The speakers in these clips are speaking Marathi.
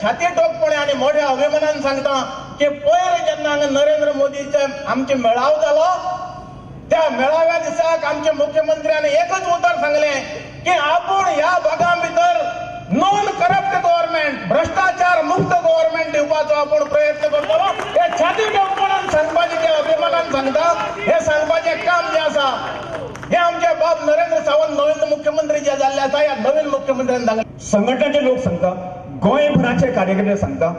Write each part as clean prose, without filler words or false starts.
छाती ठोकपणे आणि मोठ्या अभिमानान सांगता की पयर जेन्ना नरेंद्र मोदीचे आमचे मेळावो जालो त्या मेळाव्या दिसाक आमचे मुख्यमंत्र्याने एकच उतर सांगले की आपण या भागा भितर नॉन करप्ट गव्हर्नमेंट भ्रष्टाचार मुक्त गव्हर्नमेंट दिवपाचो आपण प्रयत्न करतलो। हे छाती ठोकपणान सांगपाचे जे अभिमानान सांगता हे सांगपाचे काम जे आसा हे आमचे बाप नरेंद्र सावंत नवीन मुख्यमंत्री जे जाल्ले आसा या नवीन मुख्यमंत्र्यान सांगले। संघटनाचे लोक सांगता गोंयभराचे कार्यकर्ते सांगता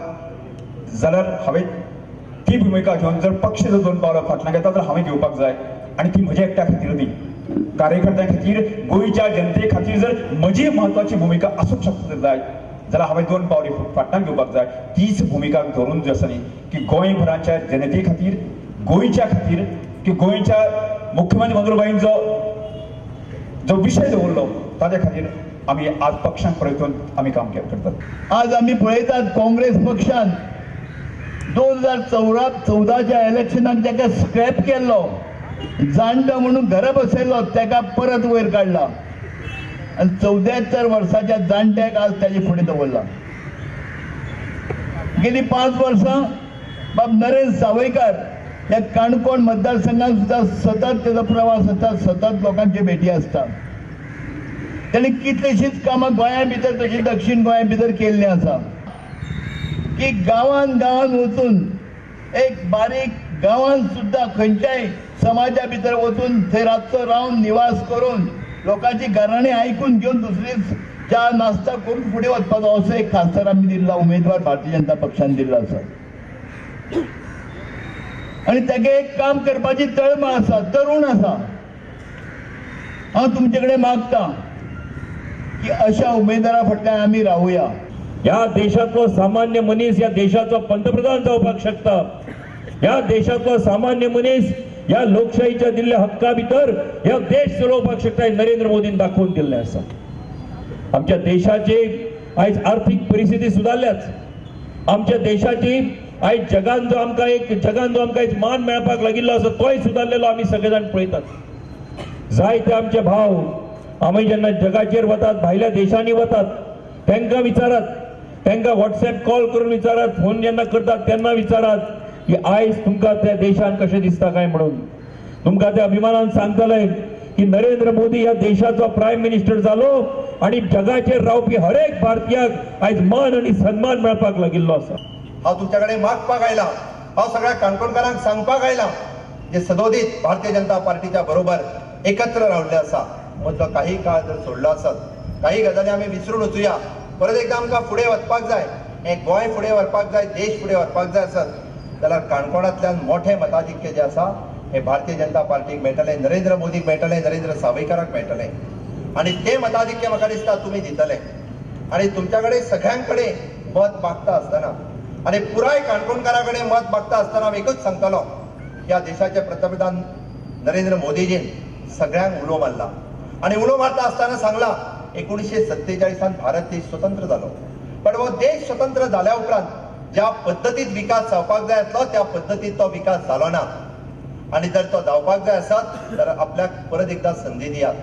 जाल्यार हांवें ती भूमिका घेवन जर पक्ष जर दोन पावलां फाटल्यान घेता तर हांवें घेवपाक जाय आणि ती म्हज्या एकट्या खातीर न्ही, कार्यकर्त्यां खातीर गोंयच्या जनते खातीर जर म्हजी म्हत्वाची भूमिका आसूंक शकता जाय जाल्यार हांवें दोन पावली फाटल्यान घेवपाक जाय। तीच भूमिका धरून जी आसा न्ही की गोंयभराच्या जनते खातीर गोंयच्या खातीर की गोंयच्या मुख्यमंत्री मंगळूबाईन जो विशय दवरलो ताच्या खातीर आम्ही आज पक्षांक परतून आम्ही काम करतात। आज आम्ही पळयतात काँग्रेस पक्षान 2014च्या इलेक्शनाक जाका स्क्रॅप केल्लो जाणटो म्हणून घरा बसयल्लो ताका परत वयर काडला आणि 74 वर्साच्या जाणट्याक आज ताजे फुडें दवरला। गेली 5 वर्सां बाब नरेंद्र सावयकार ह्या काणकोण मतदारसंघात सुद्धा सतत त्याचा प्रवास आसता, सतत लोकांचे भेटी आसता। त्यांनी कितलीशीच कामां गोंया भितर तशी दक्षिण गोंया भितर केल्ली आसा की गांवान गांवान वचून एक बारीक गांवान सुद्धा खंयच्याय समाजा भितर वचून थंय रातचो रावन निवास करून लोकांची गाराणी आयकून घेवन दुसरीच च्या नाश्ता करून फुडें वचपाचो असो एक खासदार आमी दिल्ला उमेदवार भारतीय जनता पक्षान दिल्लो आसा आणि ताका एक काम करपाची तळमळ आसा, तरुण आसा। हांव तुमचे कडेन मागता की अशा उमेदवारा फाटल्यान आमी रावुया। या देशातलो सामान्य मनीस या देशाचो पंतप्रधान जावपाक शकता। या देशातलो सामान्य मनीस या लोकशाहीच्या दिल्ल्या हक्का भितर ह्या देश चलोवपाक शकता। नरेंद्र मोदीन दाखवून दिल्लें आसा। आमच्या देशाची आयज आर्थिक परिस्थिती सुदारल्याच, आमच्या देशाची आयज जगान जो आमकां एक मान मेळपाक लागिल्लो आसा तोय सुदारलेलो आमी सगळे जाण पळयतात। जायते आमचे भाव आमी जेन्ना जगाचेर वतात, भायल्या देशांनी वतात, तांकां विचारात, तांकां व्हॉट्सएप कॉल करून विचारात, फोन जेन्ना करतात तेन्ना विचारात की आयज तुमकां त्या देशान कशें दिसता काय म्हणून। तुमकां ते अभिमानान सांगतले की नरेंद्र मोदी ह्या देशाचो प्रायम मिनिस्टर जालो आणि जगाचेर रावपी हर एक भारतीयाक आयज मान आणि सन्मान मेळपाक लागिल्लो आसा। हांव तुमच्याकडे मागपाक आयला, हांव सगळ्या काणकोणकारांक सांगपाक आयला जे सदोदीत भारतीय जनता पार्टीच्या बरोबर एकत्र रावले आसा। मदलो काही काळ जर सोडलो आसत, काही गजाली आमी विसरून वचुया, परत एकदा आमकां फुडें वचपाक जाय, हे गोंय फुडें व्हरपाक जाय, देश फुडें व्हरपाक जाय आसत जाल्यार काणकोणांतल्यान मोठे मताधिक्य जे आसा हे भारतीय जनता पार्टीक मेळटले, नरेंद्र मोदीक मेळटले, नरेंद्र सावयकाराक मेळटले आणि ते मताधिक्य म्हाका दिसता तुमी दितले। आणि तुमच्याकडे सगळ्यांकडे मत मागता आसतना आणि पुराय काणकोणकारा कडेन मत मागता आसतना हांव एकूच सांगतलो ह्या देशाचे पंतप्रधान नरेंद्र मोदीजीन सगळ्यांक उलो मारला आणि उलो मारता आसतना सांगला 1947 भारत देश स्वतंत्र जालो, पण हो देश स्वतंत्र जाल्या उपरांत ज्या पद्धतीत विकास जावपाक जाय आसलो त्या पद्धतीत तो विकास जालो ना आणि जर तो जावपाक जाय आसत तर आपल्याक परत एकदा संधी दियात।